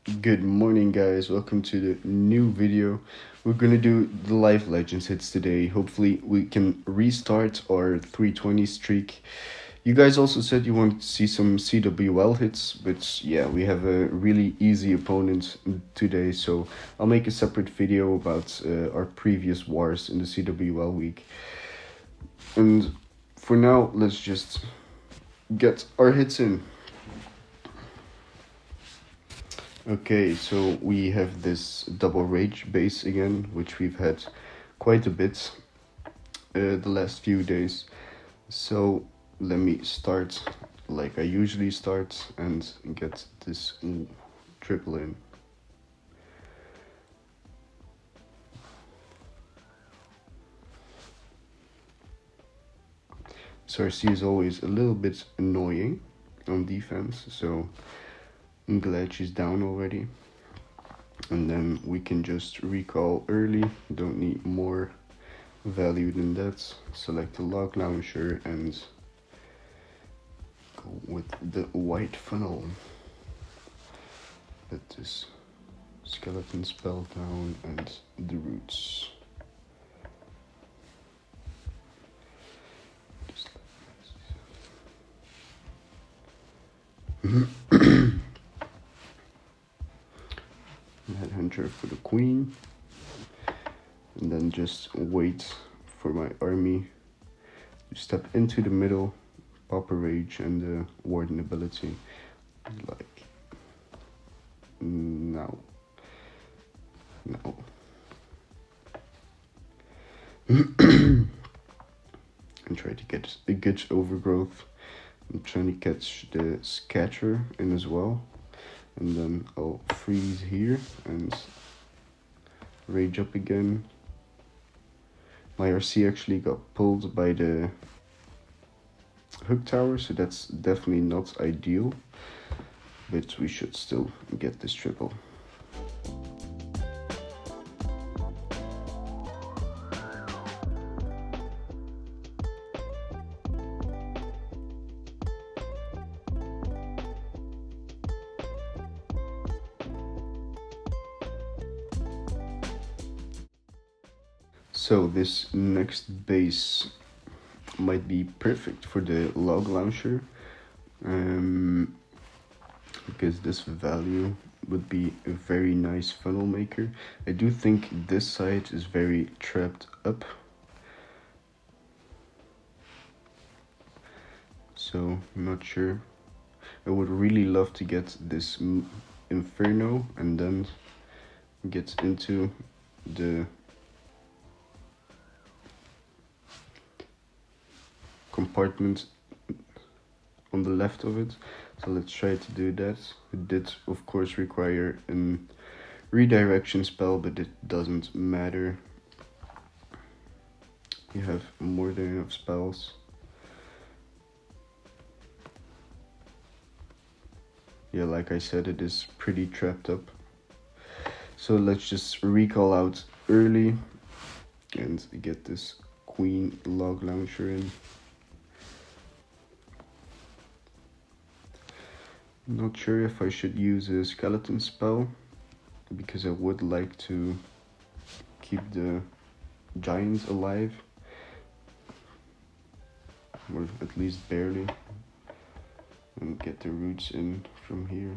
Good morning, guys. Welcome to the new video. We're gonna do the live legends hits today. Hopefully, we can restart our 320 streak. You guys also said you wanted to see some CWL hits, but yeah, we have a really easy opponent today, so I'll make a separate video about our previous wars in the CWL week. And for now, let's just get our hits in. Okay, so we have this double rage base again, which we've had quite a bit the last few days. So let me start like I usually start and get this triple in. Sarcy is always a little bit annoying on defense, so I'm glad she's down already. And then we can just recall early, don't need more value than that. Select the log launcher and go with the white funnel. Let this skeleton spell down and the roots. Just like this. Headhunter for the queen, and then just wait for my army to step into the middle, pop a rage and the warden ability, like now. And try to get a good overgrowth. I'm trying to catch the scatter in as well. And then I'll freeze here and rage up again. My RC actually got pulled by the hook tower, so that's definitely not ideal. But we should still get this triple. So this next base might be perfect for the log launcher, because this value would be a very nice funnel maker. I do think this side is very trapped up, so I'm not sure. I would really love to get this Inferno and then get into the compartment on the left of it. So let's try to do that. It did of course require a redirection spell, but it doesn't matter. You have more than enough spells. Yeah, like I said, it is pretty trapped up. So let's just recall out early and get this queen log launcher in. Not sure if I should use a skeleton spell, because I would like to keep the giant alive, or at least barely, and get the roots in from here.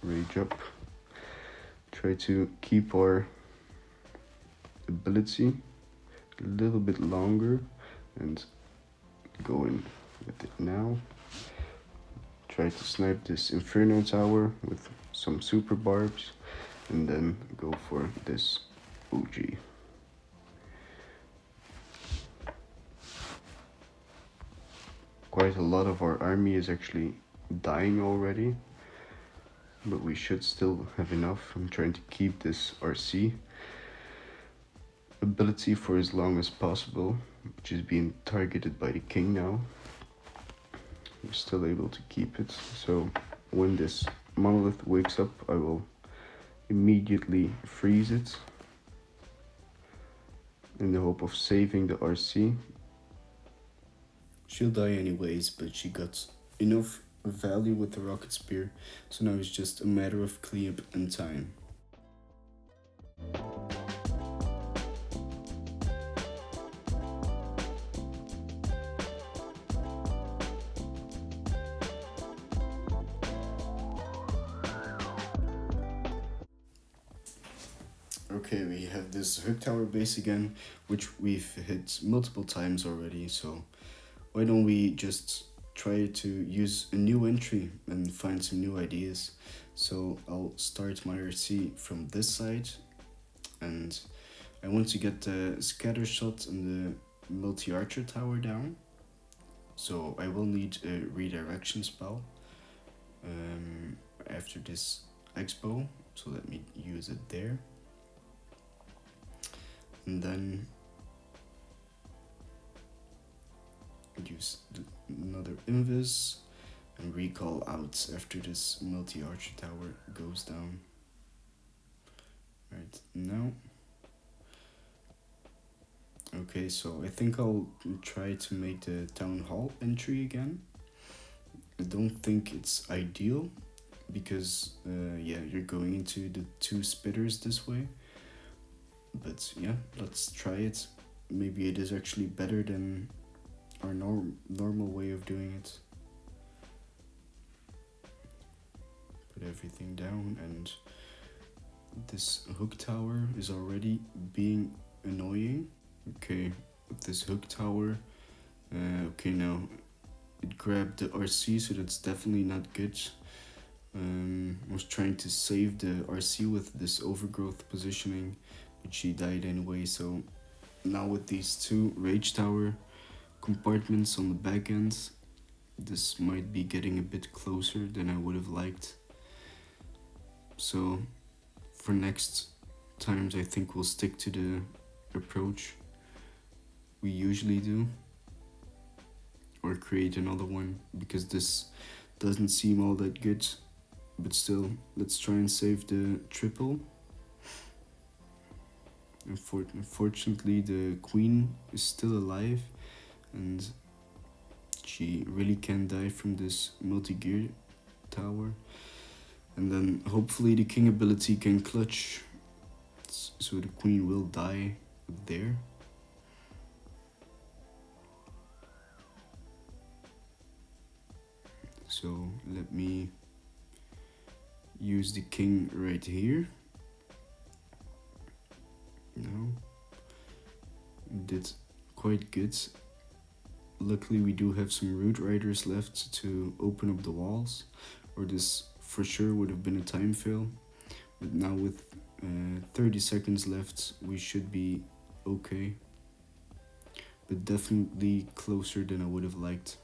Rage up. Try to keep our ability a little bit longer and go in with it now. Try to snipe this Inferno tower with some super barbs and then go for this OG. Quite a lot of our army is actually dying already, but we should still have enough. I'm trying to keep this RC ability for as long as possible, which is being targeted by the king now. We're still able to keep it, so when this monolith wakes up, I will immediately freeze it in the hope of saving the RC. She'll die anyways, but she got enough value with the rocket spear, so now it's just a matter of cleanup and time. Okay, we have this hook tower base again, which we've hit multiple times already, so why don't we just try to use a new entry and find some new ideas. So I'll start my RC from this side, and I want to get the scatter shot and the multi-archer tower down, so I will need a redirection spell after this expo, so let me use it there. And then use another invis and recall out after this multi-archer tower goes down. Right now. Okay, so I think I'll try to make the town hall entry again. I don't think it's ideal because yeah, you're going into the two spitters this way. But yeah, let's try it. Maybe it is actually better than our normal way of doing it. Put everything down, and this hook tower is already being annoying. Okay, with this hook tower, okay, now it grabbed the RC, so that's definitely not good. I was trying to save the RC with this overgrowth positioning, but she died anyway. So now with these two rage tower compartments on the back end, this might be getting a bit closer than I would have liked. So for next times, I think we'll stick to the approach we usually do, or create another one, because this doesn't seem all that good. But still, let's try and save the triple. Unfortunately, the queen is still alive, and she really can die from this multi-gear tower. And then hopefully the king ability can clutch, so the queen will die there. So let me use the king right here. No, did quite good. Luckily we do have some root riders left to open up the walls, or this for sure would have been a time fail. But now with 30 seconds left, we should be okay, but definitely closer than I would have liked.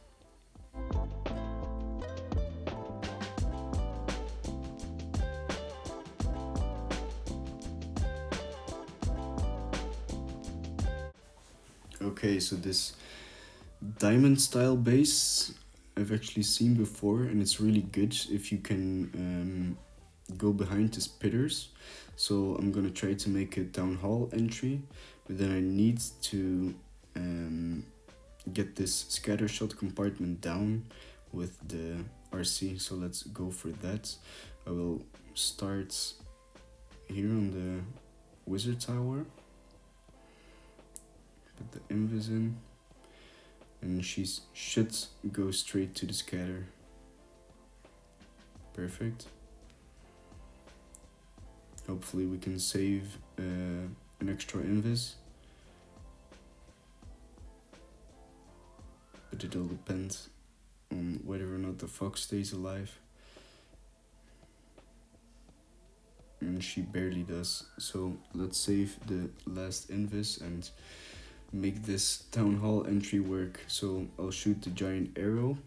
Okay, so this diamond style base I've actually seen before, and it's really good if you can go behind the spitters. So I'm gonna try to make a town hall entry, but then I need to get this scatter shot compartment down with the RC, so let's go for that. I will start here on the wizard tower, put the invis in, and she should go straight to the scatter. Perfect. Hopefully we can save an extra invis, but it'll depend on whether or not the fox stays alive, and she barely does. So let's save the last invis and make this town hall entry work. So I'll shoot the giant arrow,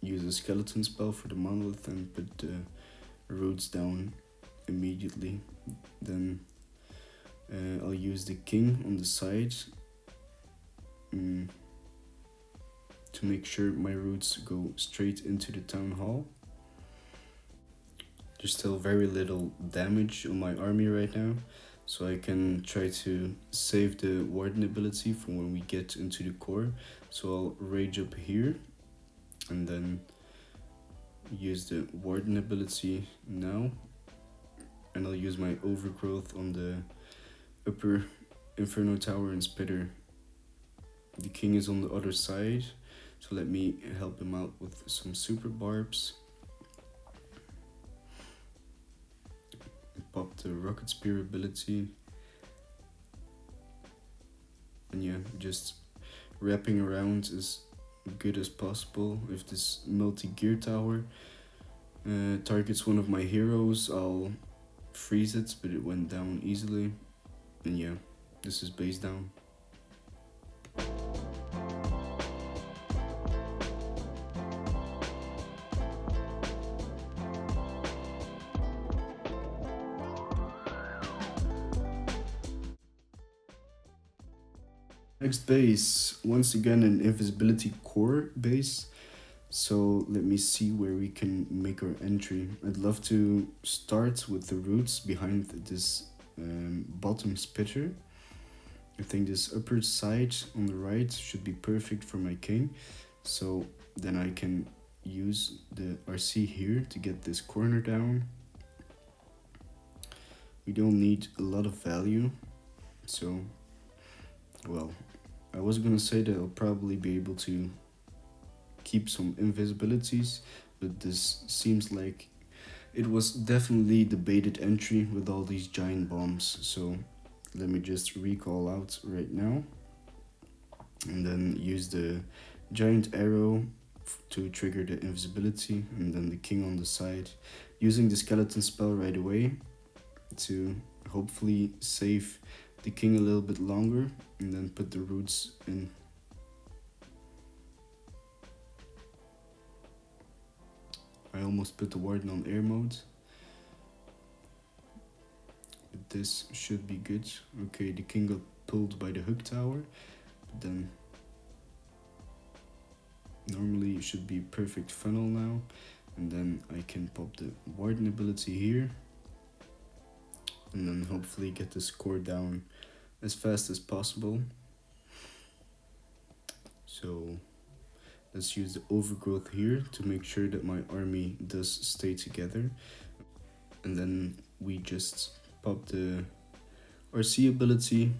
use a skeleton spell for the monolith, and put the roots down immediately. Then I'll use the king on the side to make sure my roots go straight into the town hall. There's still very little damage on my army right now, so I can try to save the Warden ability from when we get into the core. So I'll rage up here and then use the Warden ability now, and I'll use my Overgrowth on the upper Inferno Tower and Spitter. The king is on the other side, so let me help him out with some super barbs. Pop the Rocket Spear ability. And yeah, just wrapping around as good as possible. If this multi-gear tower targets one of my heroes, I'll freeze it, but it went down easily. And yeah, this is base down. Next base, once again an invisibility core base. So let me see where we can make our entry. I'd love to start with the roots behind this bottom spitter. I think this upper side on the right should be perfect for my king. So then I can use the RC here to get this corner down. We don't need a lot of value, so, well, I was gonna say that I'll probably be able to keep some invisibilities, but this seems like it was definitely the baited entry with all these giant bombs. So let me just recall out right now and then use the giant arrow to trigger the invisibility, and then the king on the side, using the skeleton spell right away to hopefully save the king a little bit longer, and then put the roots in. I almost put the warden on air mode, but this should be good. Okay, the king got pulled by the hook tower, but then normally it should be perfect funnel now, and then I can pop the warden ability here, and then hopefully get the score down as fast as possible. So let's use the overgrowth here to make sure that my army does stay together. And then we just pop the RC ability.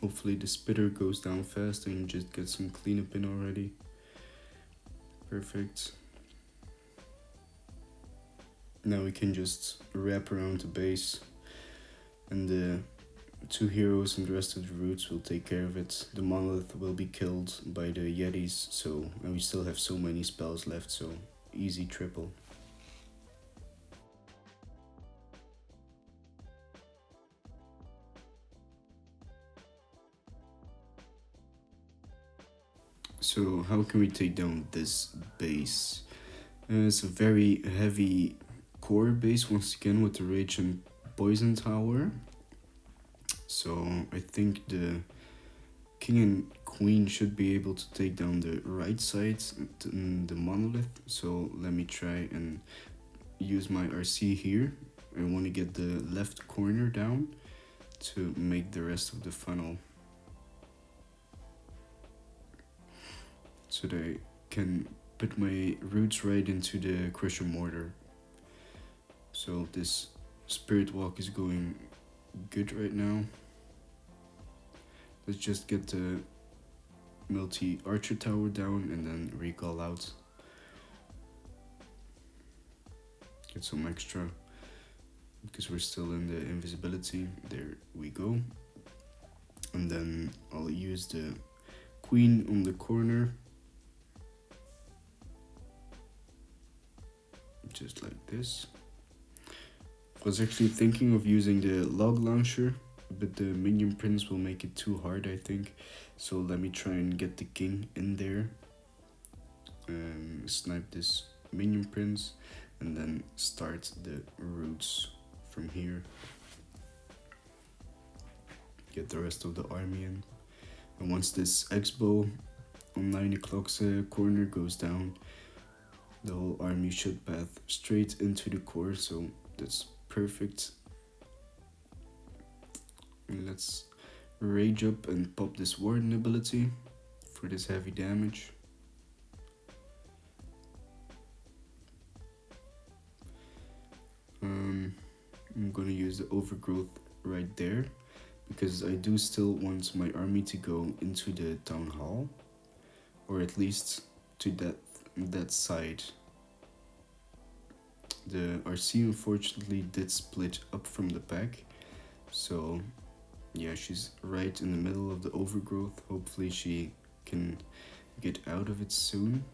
Hopefully the spitter goes down fast and just get some cleanup in already. Perfect. Now we can just wrap around the base, and the two heroes and the rest of the roots will take care of it. The monolith will be killed by the yetis, so, and we still have so many spells left, so easy triple. So how can we take down this base? It's a very heavy core base once again with the rage and poison tower. So I think the king and queen should be able to take down the right side, the monolith. So let me try and use my RC here. I want to get the left corner down to make the rest of the funnel, so that I can put my roots right into the crusher mortar. So this spirit walk is going good right now. Let's just get the multi archer tower down and then recall out. Get some extra because we're still in the invisibility. There we go. And then I'll use the queen on the corner, just like this. I was actually thinking of using the log launcher, but the minion prince will make it too hard, I think. So let me try and get the king in there, snipe this minion prince, and then start the roots from here. Get the rest of the army in. And once this X-bow on 9 o'clock's corner goes down, The whole army should path straight into the core, so that's perfect. And let's rage up and pop this warden ability for this heavy damage. I'm gonna use the overgrowth right there because I do still want my army to go into the town hall, or at least to that side. The RC unfortunately did split up from the pack, so yeah, she's right in the middle of the overgrowth. Hopefully she can get out of it soon.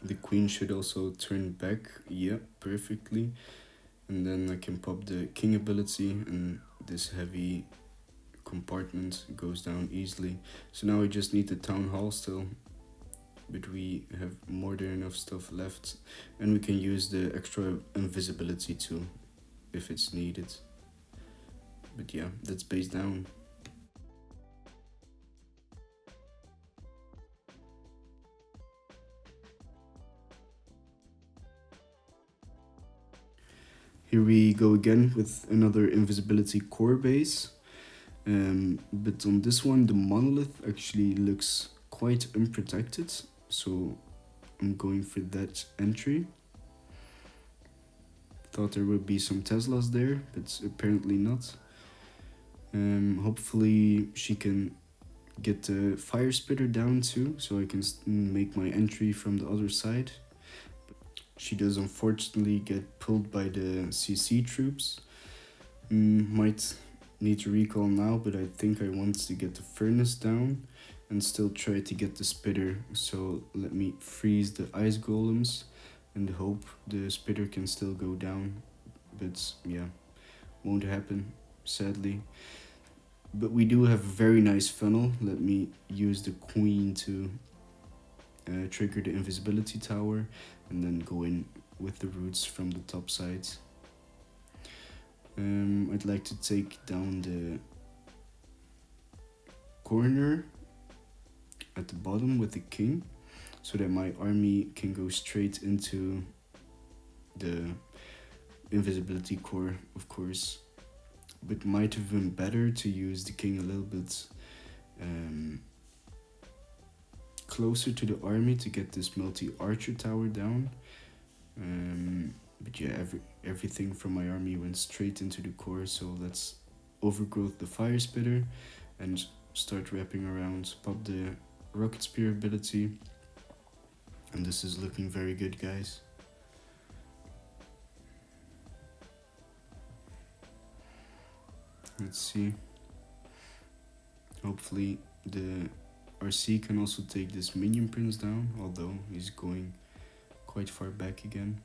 The queen should also turn back, yeah, perfectly. And then I can pop the king ability and this heavy compartment goes down easily. So now I just need the town hall still, but we have more than enough stuff left, and we can use the extra invisibility too if it's needed. But yeah, that's base down. Here we go again with another invisibility core base. But on this one, the monolith actually looks quite unprotected, so I'm going for that entry. Thought there would be some Teslas there, but apparently not. Hopefully she can get the fire spitter down too, so I can make my entry from the other side. She does unfortunately get pulled by the CC troops. Might need to recall now, but I think I want to get the furnace down and still try to get the spitter. So let me freeze the ice golems and hope the spitter can still go down. But yeah, won't happen, sadly. But we do have a very nice funnel. Let me use the queen to trigger the invisibility tower and then go in with the roots from the top side. I'd like to take down the corner at the bottom with the king so that my army can go straight into the invisibility core, of course. But might have been better to use the king a little bit closer to the army to get this multi-archer tower down. But yeah, everything from my army went straight into the core, so let's overgrowth the fire spitter and start wrapping around, pop the rocket spear ability, and this is looking very good, guys. Let's see. Hopefully the RC can also take this minion prince down, although he's going quite far back again.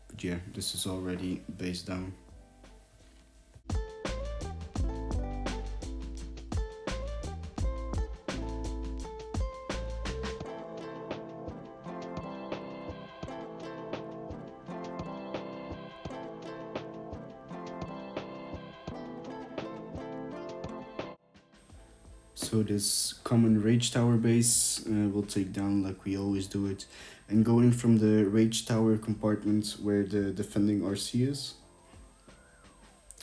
But yeah, this is already base down. So this common rage tower base will take down like we always do it, and go in from the rage tower compartment where the defending RC is.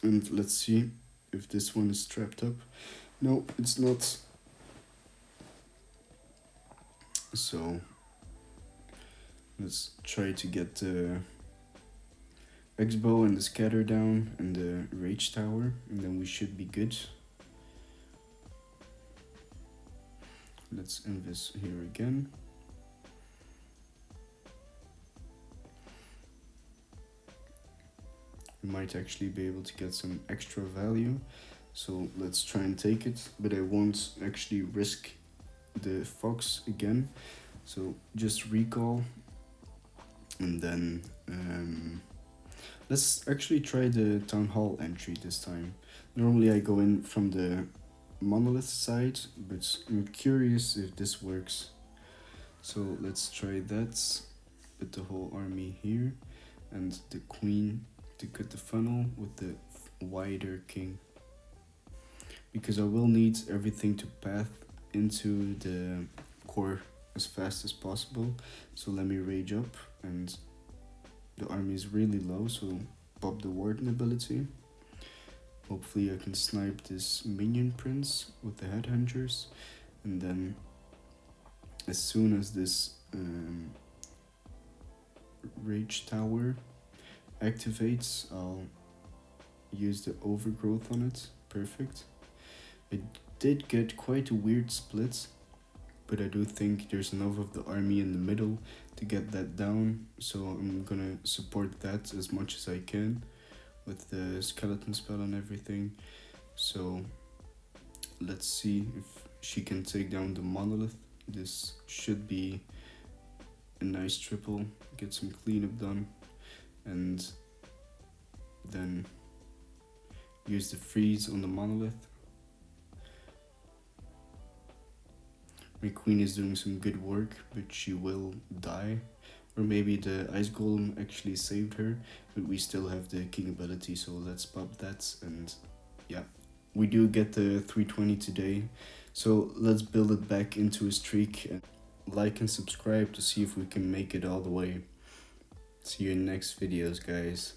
And let's see if this one is strapped up. No, it's not. So let's try to get the X-bow and the scatter down and the rage tower, and then we should be good. Let's invis here again. We might actually be able to get some extra value, so let's try and take it, but I won't actually risk the fox again, so just recall. And then let's actually try the town hall entry this time. Normally I go in from the monolith side, but I'm curious if this works, so let's try that. Put the whole army here and the queen to cut the funnel with the wider king, because I will need everything to path into the core as fast as possible. So let me rage up, and the army is really low, so pop the warden ability. Hopefully I can snipe this minion prince with the headhunters, and then as soon as this rage tower activates, I'll use the overgrowth on it. Perfect. I did get quite a weird split, but I do think there's enough of the army in the middle to get that down, so I'm gonna support that as much as I can with the skeleton spell and everything. So let's see if she can take down the monolith. This should be a nice triple, get some cleanup done, and then use the freeze on the monolith. My queen is doing some good work, but she will die. Or maybe the ice golem actually saved her, but we still have the king ability, so let's pop that. And yeah, we do get the 320 today, so let's build it back into a streak. And like and subscribe to see if we can make it all the way. See you in next videos, guys.